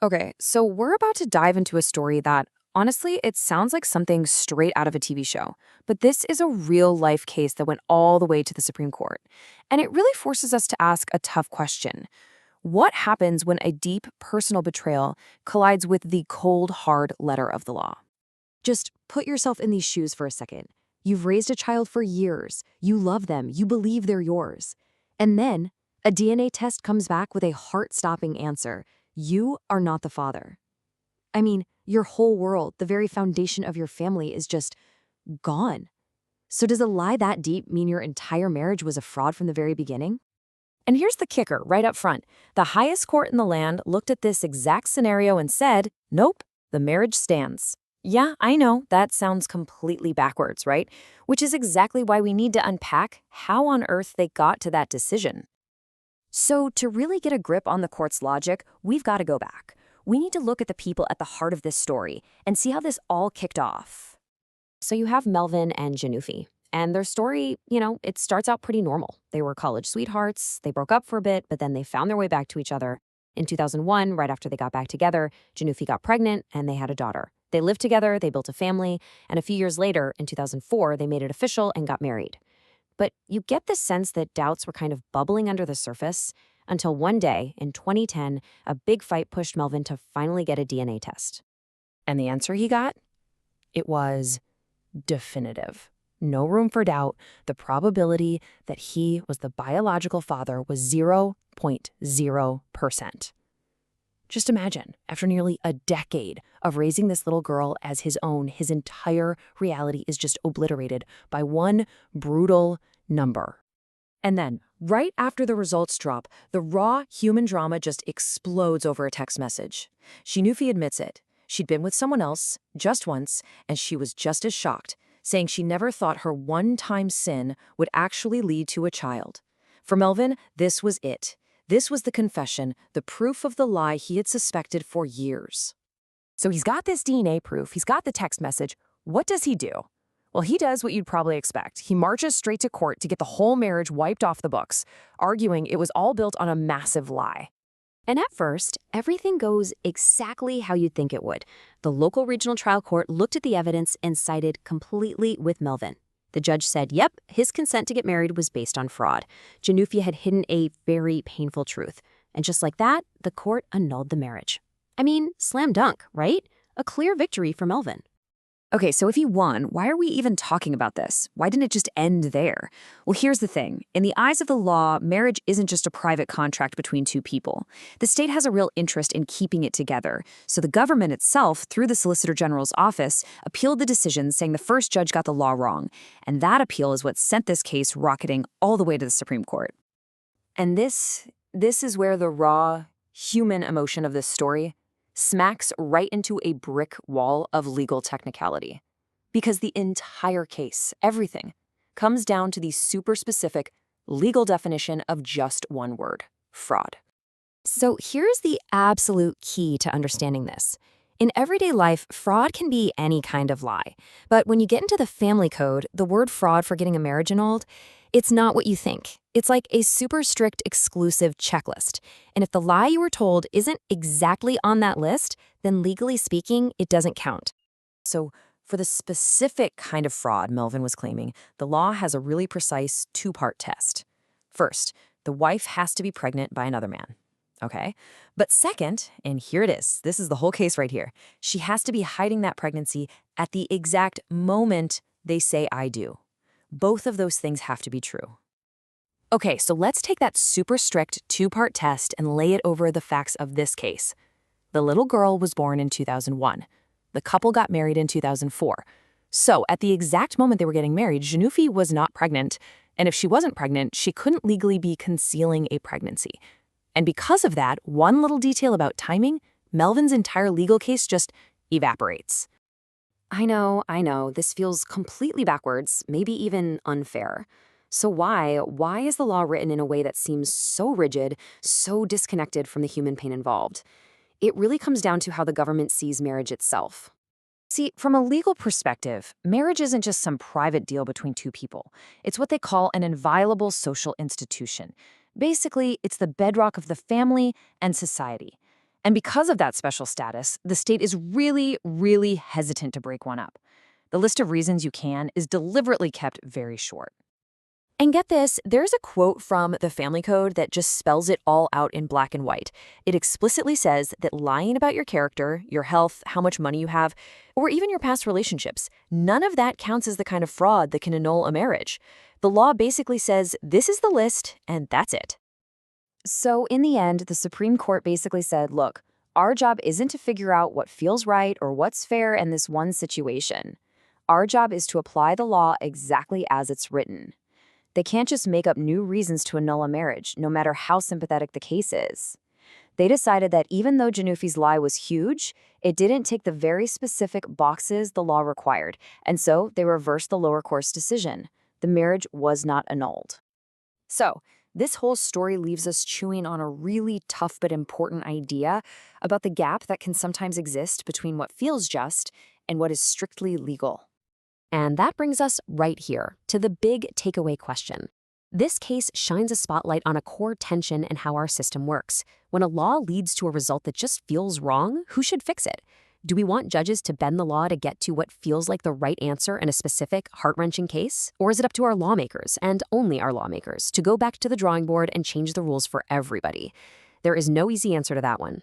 Okay, so we're about to dive into a story that, honestly, it sounds like something straight out of a TV show. But this is a real life case that went all the way to the Supreme Court. And it really forces us to ask a tough question. What happens when a deep personal betrayal collides with the cold, hard letter of the law? Just put yourself in these shoes for a second. You've raised a child for years. You love them. You believe they're yours. And then a DNA test comes back with a heart-stopping answer. You are not the father. I mean, your whole world, the very foundation of your family, is just gone. So does a lie that deep mean your entire marriage was a fraud from the very beginning? And here's the kicker right up front. The highest court in the land looked at this exact scenario and said, nope, the marriage stands. Yeah, I know, that sounds completely backwards, right? Which is exactly why we need to unpack how on earth they got to that decision. So to really get a grip on the court's logic, we've got to go back. We need to look at the people at the heart of this story and see how this all kicked off. So you have Melvin and Janufi. And their story, it starts out pretty normal. They were college sweethearts, they broke up for a bit, but then they found their way back to each other. In 2001, right after they got back together, Janufi got pregnant and they had a daughter. They lived together, they built a family, and a few years later, in 2004, they made it official and got married. But you get the sense that doubts were kind of bubbling under the surface until one day, in 2010, a big fight pushed Melvin to finally get a DNA test. And the answer he got? It was definitive. No room for doubt. The probability that he was the biological father was 0.0%. Just imagine, after nearly a decade of raising this little girl as his own, his entire reality is just obliterated by one brutal number. And then, right after the results drop, the raw human drama just explodes over a text message. Janufi admits it. She'd been with someone else, just once, and she was just as shocked, saying she never thought her one-time sin would actually lead to a child. For Melvin, this was it. This was the confession, the proof of the lie he had suspected for years. So he's got this DNA proof, he's got the text message. What does he do? Well, he does what you'd probably expect. He marches straight to court to get the whole marriage wiped off the books, arguing it was all built on a massive lie. And at first, everything goes exactly how you'd think it would. The local regional trial court looked at the evidence and sided completely with Melvin. The judge said, yep, his consent to get married was based on fraud. Janufi had hidden a very painful truth. And just like that, the court annulled the marriage. I mean, slam dunk, right? A clear victory for Melvin. Okay, so if he won, why are we even talking about this? Why didn't it just end there? Well, here's the thing. In the eyes of the law, marriage isn't just a private contract between two people. The state has a real interest in keeping it together. So the government itself, through the Solicitor General's office, appealed the decision, saying the first judge got the law wrong. And that appeal is what sent this case rocketing all the way to the Supreme Court. And this is where the raw, human emotion of this story smacks right into a brick wall of legal technicality. Because the entire case, everything, comes down to the super specific legal definition of just one word: fraud. So here's the absolute key to understanding this. In everyday life, fraud can be any kind of lie. But when you get into the family code, the word fraud for getting a marriage annulled, it's not what you think. It's like a super strict exclusive checklist. And if the lie you were told isn't exactly on that list, then legally speaking, it doesn't count. So for the specific kind of fraud Melvin was claiming, the law has a really precise two-part test. First, the wife has to be pregnant by another man. Okay? But second, and here it is, this is the whole case right here, she has to be hiding that pregnancy at the exact moment they say "I do." Both of those things have to be true. Okay, so let's take that super strict two-part test and lay it over the facts of this case. The little girl was born in 2001. The couple got married in 2004. So at the exact moment they were getting married, Janufi was not pregnant, and if she wasn't pregnant, she couldn't legally be concealing a pregnancy. And because of that, one little detail about timing, Melvin's entire legal case just evaporates. I know, this feels completely backwards, maybe even unfair. So why is the law written in a way that seems so rigid, so disconnected from the human pain involved? It really comes down to how the government sees marriage itself. See, from a legal perspective, marriage isn't just some private deal between two people. It's what they call an inviolable social institution. Basically, it's the bedrock of the family and society. And because of that special status, the state is really, really hesitant to break one up. The list of reasons you can is deliberately kept very short. And get this, there's a quote from the Family Code that just spells it all out in black and white. It explicitly says that lying about your character, your health, how much money you have, or even your past relationships, none of that counts as the kind of fraud that can annul a marriage. The law basically says this is the list, and that's it. So in the end, the Supreme Court basically said, look, our job isn't to figure out what feels right or what's fair in this one situation. Our job is to apply the law exactly as it's written. They can't just make up new reasons to annul a marriage, no matter how sympathetic the case is. They decided that even though Janufi's lie was huge, it didn't tick the very specific boxes the law required, and so they reversed the lower court's decision. The marriage was not annulled. So, this whole story leaves us chewing on a really tough but important idea about the gap that can sometimes exist between what feels just and what is strictly legal. And that brings us right here to the big takeaway question. This case shines a spotlight on a core tension in how our system works. When a law leads to a result that just feels wrong, who should fix it? Do we want judges to bend the law to get to what feels like the right answer in a specific, heart-wrenching case? Or is it up to our lawmakers, and only our lawmakers, to go back to the drawing board and change the rules for everybody? There is no easy answer to that one.